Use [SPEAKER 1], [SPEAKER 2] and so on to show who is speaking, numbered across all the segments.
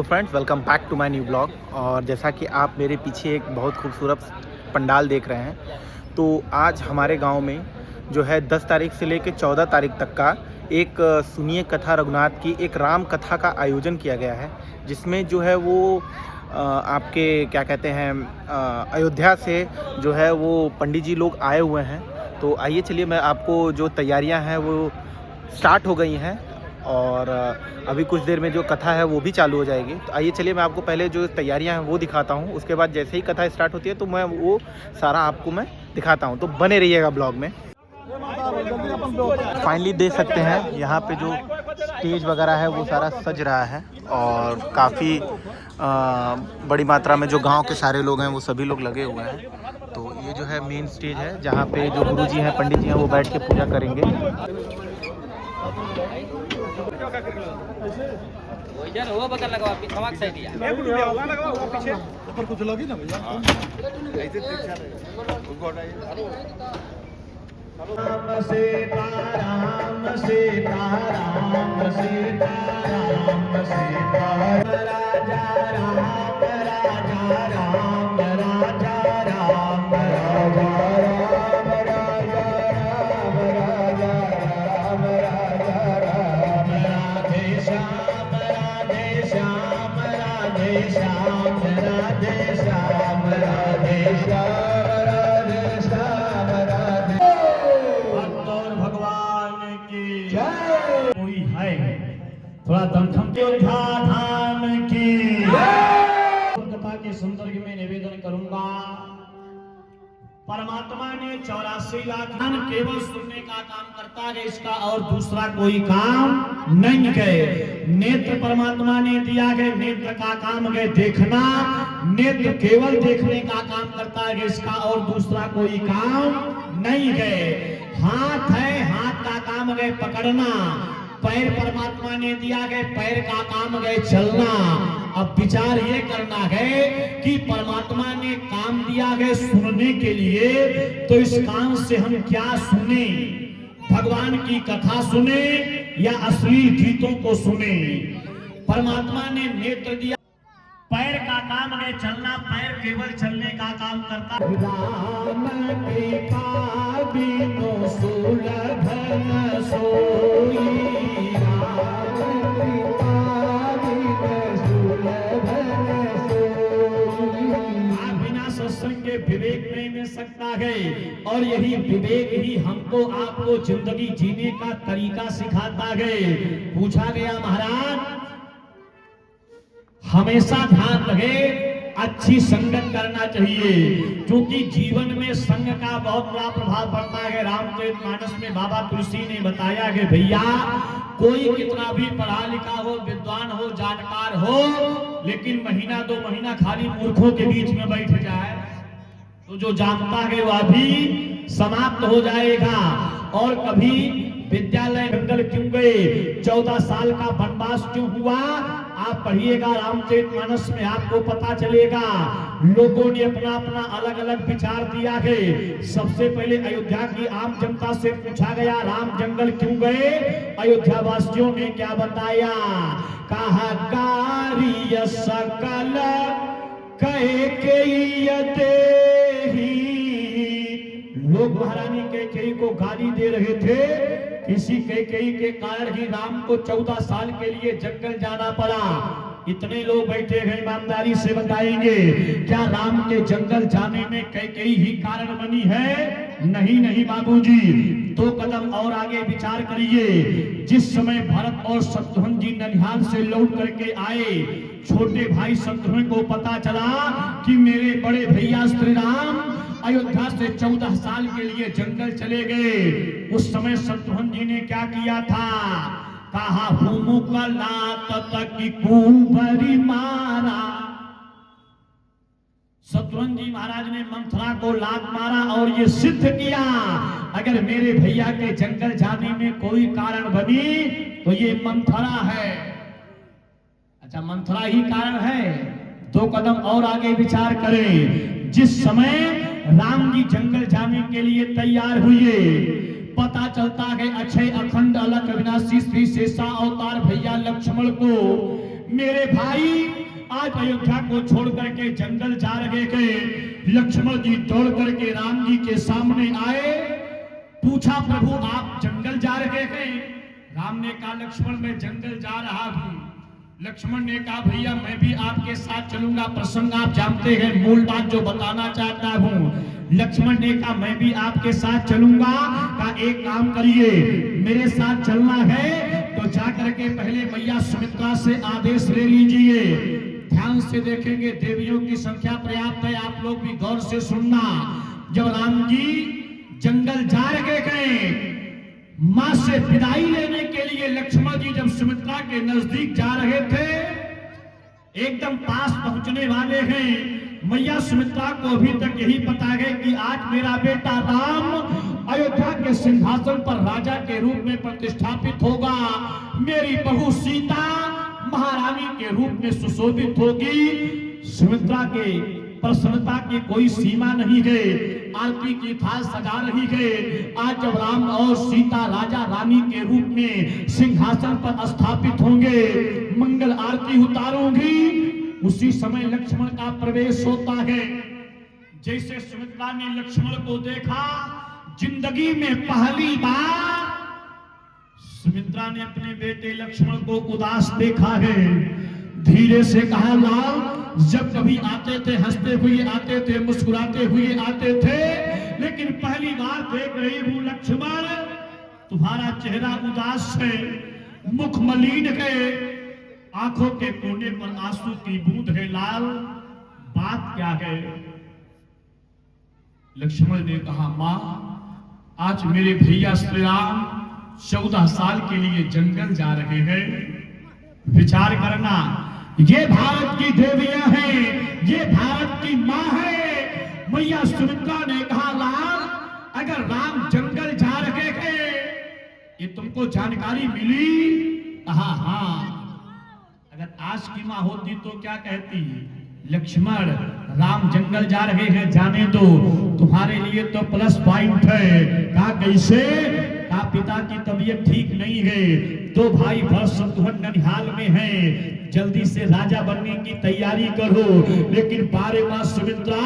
[SPEAKER 1] तो friends, welcome back to my new blog. और जैसा कि आप मेरे पीछे एक बहुत खूबसूरत पंडाल देख रहे हैं, तो आज हमारे गांव में जो है 10 तारीख से लेकर 14 तारीख तक का एक सुनिए कथा रघुनाथ की एक राम कथा का आयोजन किया गया है, जिसमें जो है वो आपके क्या कहते हैं अयोध्या से जो है वो पंडित जी लोग आए हुए हैं। तो आइए चलिए, मैं आपको जो तैयारियां हैं वो स्टार्ट हो गई हैं और अभी कुछ देर में जो कथा है वो भी चालू हो जाएगी। तो आइए चलिए, मैं आपको पहले जो तैयारियां हैं वो दिखाता हूं, उसके बाद जैसे ही कथा स्टार्ट होती है तो मैं वो सारा आपको मैं दिखाता हूं। तो बने रहिएगा ब्लॉग में। फाइनली देख सकते हैं यहाँ पे जो स्टेज वगैरह है वो सारा सज रहा है और काफ़ी बड़ी मात्रा में जो गांव के सारे लोग हैं वो सभी लोग लगे हुए हैं। तो ये जो है मेन स्टेज है, जहाँ पे जो गुरुजी हैं, पंडित जी हैं, वो बैठ के पूजा करेंगे।
[SPEAKER 2] कुछ लगी ना भैया राम सीता राम सीता राम सीता राम सीता राजा राम राजा राम राजा राम राजा राम राजा राम राजा राम राजा राम राधे श्याम राधे श्याम राधे श्याम राधे श्याम राधे श्याम थोड़ा दमखम अयोध्या धाम की कथा के संदर्भ में निवेदन करूंगा। परमात्मा ने 84 लाख केवल सुनने का काम करता है, इसका और दूसरा कोई काम नहीं है। नेत्र परमात्मा ने दिया है, नेत्र का काम है देखना, नेत्र केवल देखने का काम करता है, इसका और दूसरा कोई काम नहीं है। हाथ है, हाथ का काम है पकड़ना, पैर परमात्मा ने दिया है, पैर का काम है चलना। अब विचार ये करना है कि परमात्मा ने काम दिया है सुनने के लिए, तो इस कान से हम क्या सुने? भगवान की कथा सुने या असली गीतों को सुने? परमात्मा ने नेत्र दिया, पैर का काम है चलना, पैर केवल चलने का काम करता है। राम कृपा बिनु सुलभ न सोई, राम कृपा बिनु सुलभ न सोई। बिना सत्संग के विवेक नहीं मिल सकता है, और यही विवेक ही हमको आपको जिंदगी जीने का तरीका सिखाता है। पूछा गया महाराज, हमेशा ध्यान रहे अच्छी संगत करना चाहिए, क्योंकि जीवन में संग का बहुत बड़ा प्रभाव पड़ता है। रामचरितमानस में बाबा तुलसी ने बताया कि भैया कोई कितना भी पढ़ा लिखा हो, विद्वान हो, जानकार हो, लेकिन महीना 2 महीना खाली मूर्खों के बीच में बैठ जाए तो जो जानता है वह भी समाप्त हो जाएगा। और कभी विद्यालय जंगल क्यों गए, 14 साल का वनवास क्यों हुआ, आप पढ़िएगा रामचरितमानस में, आपको पता चलेगा। लोगों ने अपना अपना अलग अलग विचार दिया है। सबसे पहले अयोध्या की आम जनता से पूछा गया, राम जंगल क्यों गए? अयोध्या वासियों ने क्या बताया? कहा कार्य सकल कहे के लोग महारानी कैकेयी को गाली दे रहे थे। इसी कैकेयी के कारण ही राम को 14 साल के लिए जंगल जाना पड़ा। इतने लोग बैठे हैं, ईमानदारी से बताएंगे क्या राम के जंगल जाने में कैकेयी ही कारण बनी है? नहीं नहीं बाबूजी, 2 कदम और आगे विचार करिए। जिस समय भरत और शत्रुघ्न जी ननिहाल से लौट करके आए, छोटे भाई शत्रुघ्न को पता चला कि मेरे बड़े भैया श्री राम अयोध्या से 14 साल के लिए जंगल चले गए। उस समय शत्रुघ्न जी ने क्या किया था? कहा भूमुका लात तक कुंभरी मारा। शत्रुघ्न जी महाराज ने मंथरा को लात मारा और ये सिद्ध किया, अगर मेरे भैया के जंगल जाने में कोई कारण बनी तो ये मंथरा है। अच्छा, मंथरा ही कारण है। 2 कदम और आगे विचार करें। जिस समय राम जी जंगल जाने के लिए तैयार हुए, पता चलता है अक्षय अखंड अलग अविनाशी श्री शेषा अवतार भैया लक्ष्मण को मेरे भाई आज अयोध्या को छोड़ करके जंगल जा रहे थे। लक्ष्मण जी दौड़ करके राम जी के सामने आए, पूछा प्रभु आप जंगल जा रहे हैं? राम ने कहा लक्ष्मण मैं जंगल जा रहा हूं। लक्ष्मण ने कहा भैया मैं भी आपके साथ चलूंगा। प्रसंग आप जानते हैं, मूल बात जो बताना चाहता हूं। लक्ष्मण ने कहा मैं भी आपके साथ चलूंगा। कहा एक काम करिए, मेरे साथ चलना है तो जाकर के पहले मैया सुमित्रा से आदेश ले लीजिए। ध्यान से देखेंगे, देवियों की संख्या पर्याप्त है, आप लोग भी गौर से सुनना। जब राम जी जंगल जा रहे गए, मां से विदाई लेने के लिए लक्ष्मण जी जब सुमित्रा के नजदीक जा रहे थे, एकदम पास पहुंचने वाले हैं, मैया सुमित्रा को अभी तक यही पता है कि आज मेरा बेटा राम अयोध्या के सिंहासन पर राजा के रूप में प्रतिष्ठापित होगा, मेरी बहू सीता महारानी के रूप में सुशोभित होगी। सुमित्रा के प्रसन्नता की कोई सीमा नहीं है, आरती की थाल सजा रही है। आज जब राम और सीता राजा रानी के रूप में सिंहासन पर स्थापित होंगे, मंगल आरती उतारूंगी, उसी समय लक्ष्मण का प्रवेश होता है। जैसे सुमित्रा ने लक्ष्मण को देखा, जिंदगी में पहली बार सुमित्रा ने अपने बेटे लक्ष्मण को उदास देखा है। धीरे से कहा लाल, जब कभी आते थे हंसते हुए आते थे, मुस्कुराते हुए आते थे, लेकिन पहली बार देख रही हूं लक्ष्मण तुम्हारा चेहरा उदास है, मुख मलिन है, आंखों के कोने पर आंसू की बूंद है। लाल बात क्या है? लक्ष्मण ने कहा मां आज मेरे भैया श्री राम 14 साल के लिए जंगल जा रहे हैं। विचार करना, ये भारत की देवियां हैं, ये भारत की मां है। मैया सुमित्रा ने कहा लाल अगर राम जंगल जा रहे हैं, ये तुमको जानकारी मिली? कहा हाँ। अगर आज की मां होती तो क्या कहती? लक्ष्मण राम जंगल जा रहे हैं, जाने दो, तुम्हारे लिए तो प्लस पॉइंट है। कहा कैसे? कहा पिता की तबीयत ठीक नहीं है, 2 भाई भरत शत्रुघ्न ननिहाल में हैं, जल्दी से राजा बनने की तैयारी करो। लेकिन बारे मां सुमित्रा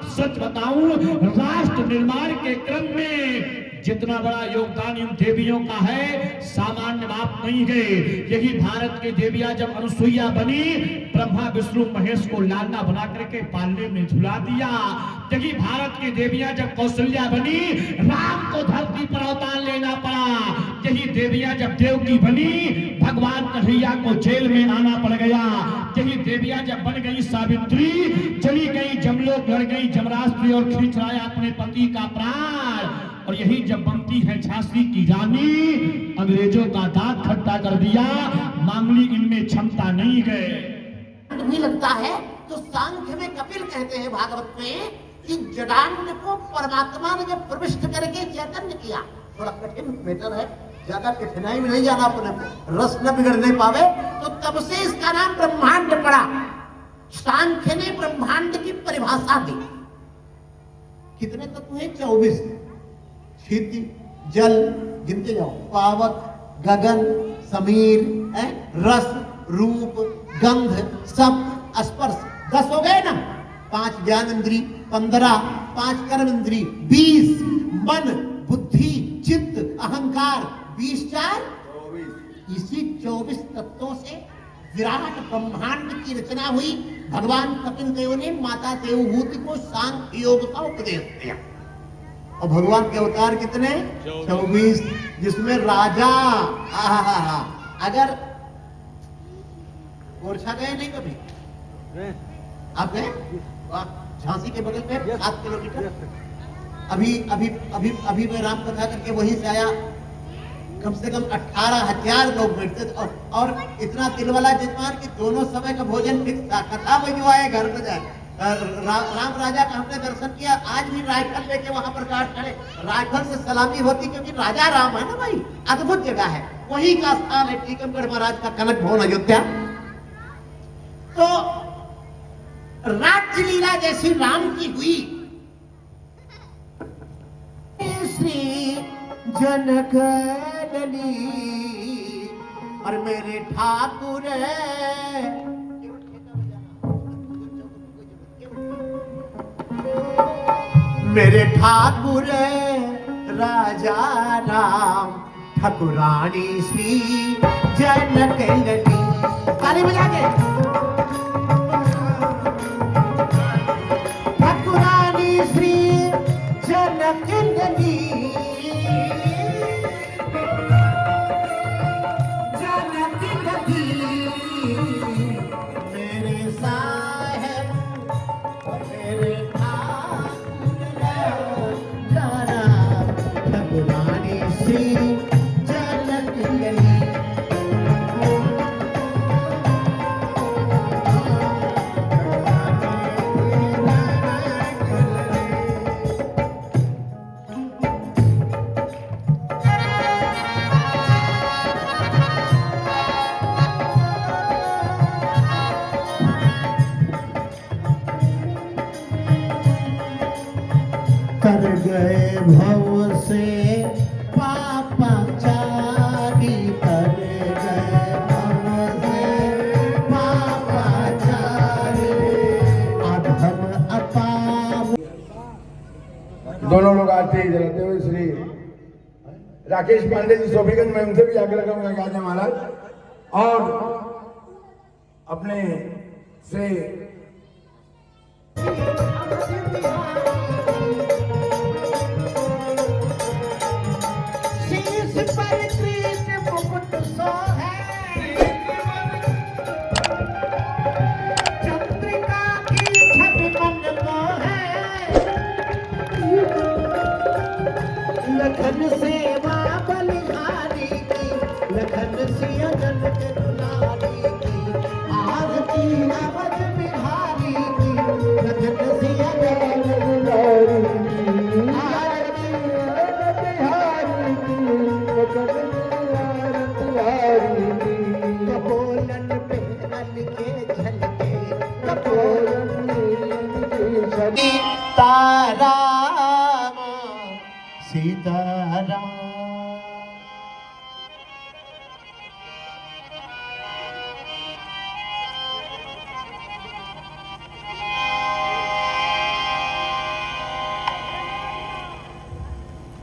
[SPEAKER 2] सच बताऊं, राष्ट्र निर्माण के क्रम में जितना बड़ा योगदान इन देवियों का है सामान्य बात नहीं है। यही भारत की देवियां जब अनुसुईया बनी, ब्रह्मा विष्णु महेश को लालना बना करके पालने में झुला दिया। यही भारत की देवियां जब कौशल्या बनी, राम को धरती पर अवतार लेना पड़ा। यही देवियां जब देवकी बनी, भगवान कन्हैया को जेल में आना पड़ गया। यही देवियां जब बन गई सावित्री, चली गई जमलोक, लड़ गई जमराष्ट्री और खींच लाया अपने पति का प्राण। और यही जब बनती है झांसी की रानी, अंग्रेजों का दांत खट्टा कर दिया, मामूली इनमें क्षमता नहीं है।
[SPEAKER 3] नहीं लगता है तो सांख्य में कपिल कहते हैं भागवत में कि जडांड को परमात्मा ने जब प्रविष्ट करके चैतन्य किया। थोड़ा कठिन मैटर है, ज्यादा कठिनाई में नहीं जाना अपने को, रस न बिगड़ने पावे, तो तब से इसका नाम ब्रह्मांड पड़ा। सांख्य ने ब्रह्मांड की परिभाषा दी। कितने तत्व हैं? 24। क्षिति, जल, गिनते जाओ, पावक, गगन, समीर, रस, रूप, गंध, शब्द, स्पर्श, 10 हो गए ना। 5 ज्ञान इंद्री, 15, 5 कर्म इंद्री, 20 मन, बुद्धि, चित्त, अहंकार, 20 4 24। इसी 24 तत्वों से विराट ब्रह्मांड की रचना हुई। भगवान कपिल देव ने माता देवहूति को सांख्य योग का उपदेश दिया। और भगवान के अवतार कितने? 24, जिसमें राजा अगर ओरछा गए नहीं कभी? आप गए? झांसी के बगल में 7 किलोमीटर। अभी मैं राम कथा करके वहीं से आया। कम से कम 18,000 लोग बैठते थे और इतना दिल वाला जजमान कि दोनों समय का भोजन फिक्स था। कथा में जो आए घर में जाए। राम राजा का हमने दर्शन किया। आज भी राइफल लेके वहां पर काट खड़े, राइफल से सलामी होती, क्योंकि राजा राम है ना भाई, अद्भुत जगह है। वही का स्थान है टीकमगढ़ महाराज का कनक भवन अयोध्या। तो राज्य लीला जैसी राम की हुई। श्री जनक और मेरे ठाकुर मेरे ठाकुर राजा राम ठाकुरानी श्री जनक लली। ताली बजा के ठाकुरानी श्री जनक लली जनक लली। मेरे साहेब मेरे ठाकुरानी श्री जनक लली। कर गए भव से पापाचारी कर गए भव से पापाचारी अधम अपाप।
[SPEAKER 4] दोनों लोग आते ही रहते हुए श्री राकेश पांडे जी सोफीगंज में उनसे भी आग्रह करूंगा कि आजा महाराज और अपने से
[SPEAKER 3] शीश पर कृष्ण मुकुट सोहे चंद्रिका की छवि मन मोहे लखन सेवा बलिहारी की लखन सिया जन के दुलारी की आरती अवध बिहारी की लखन सिया जन के दुलारी की आरती अवध बिहारी की लखन बिहारी की कपोलन पे नल के झलके कपोलन के झलके सीताराम सीताराम।